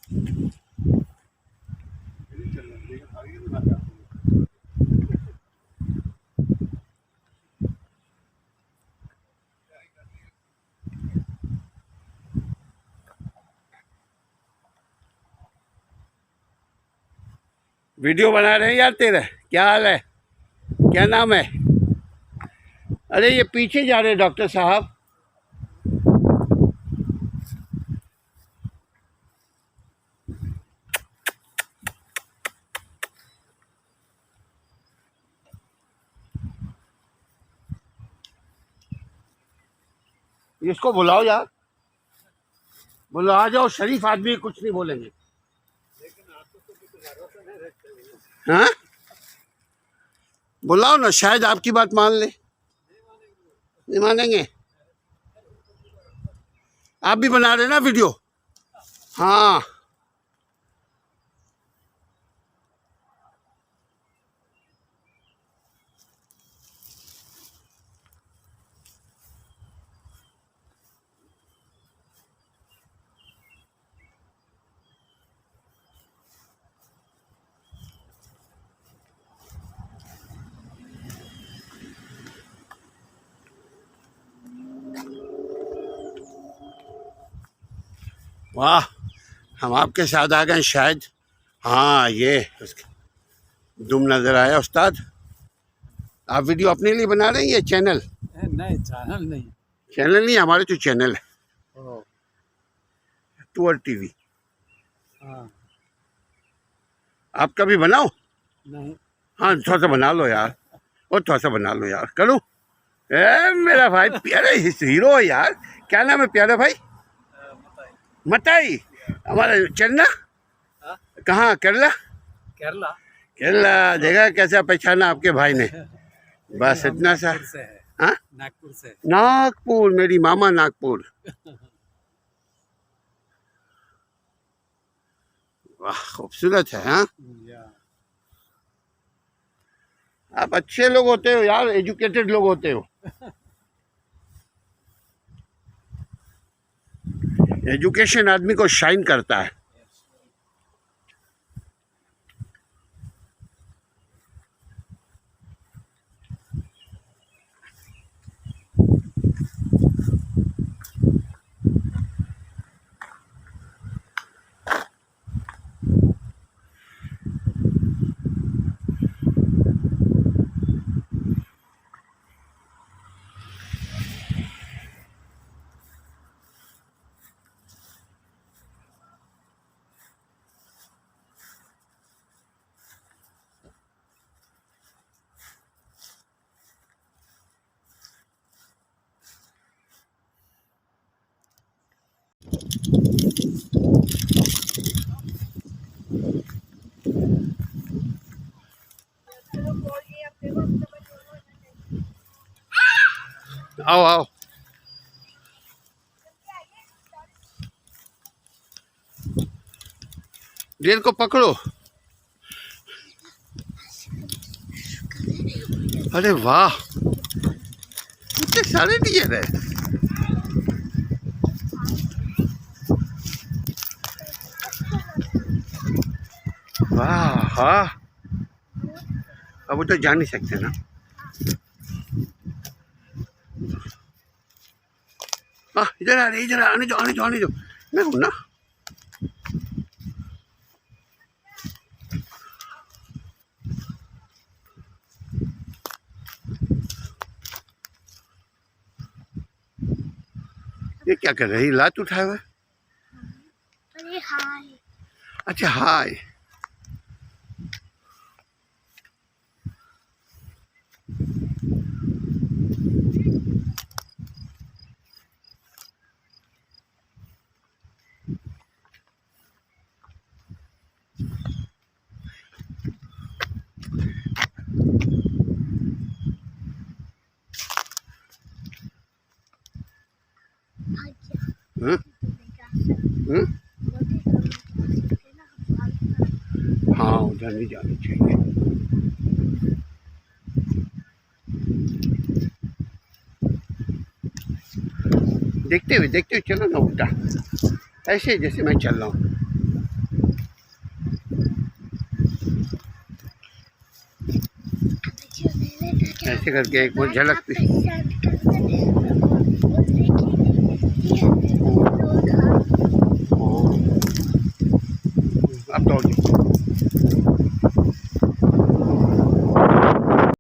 Video बना रहे हैं यार तेरा। क्या हाल है, क्या नाम है? अरे ये पीछे जा रहे हैं डॉक्टर साहब। इसको बुलाओ यार, बोलो आ जाओ, शरीफ आदमी कुछ नहीं बोलेंगे। हाँ बुलाओ ना, शायद आपकी बात मान ले। नहीं मानेंगे। आप भी बना रहे ना वीडियो? हाँ वाह, हम आपके साथ आ गए शायद। हाँ ये दुम नजर आया उस्ताद। आप वीडियो अपने लिए बना रहे हैं ये चैनल? नहीं चैनल नहीं, चैनल नहीं, हमारे तो चैनल है टूर टीवी। हाँ आपका भी बनाओ। नहीं, हाँ थोड़ा सा बना लो यार, और थोड़ा सा बना लो यार। करूँ? ए मेरा भाई प्यारे हीरो है यार। क्या नाम है प्यारे भाई? मताई। हमारा चलना कहाँ? केरला? केरला। केरला देखा कैसा पहचाना आपके भाई ने। बस इतना सा। हाँ नागपुर से। नागपुर, मेरी मामा नागपुर। वाह खूबसूरत है। हाँ आप अच्छे लोग होते हो यार, एजुकेटेड लोग होते हो। एजुकेशन आदमी को शाइन करता है। आओ आओ, डेर को पकड़ो। अरे वाह, इतने सारे दिए रहे। वाह हाँ, अब वो तो जा नहीं सकते ना। हाँ इधर आ रहे, इधर आने दो, आने दो, आने दो, मैं हूँ ना। ये क्या कर रही, लात उठाए हुए? अरे हाय। अच्छा हाय। हाँ उधर नहीं जानी चाहिए। देखते हुए चलो ना उल्टा, ऐसे जैसे मैं चल रहा हूँ। ऐसे करके एक वो झलक अब तो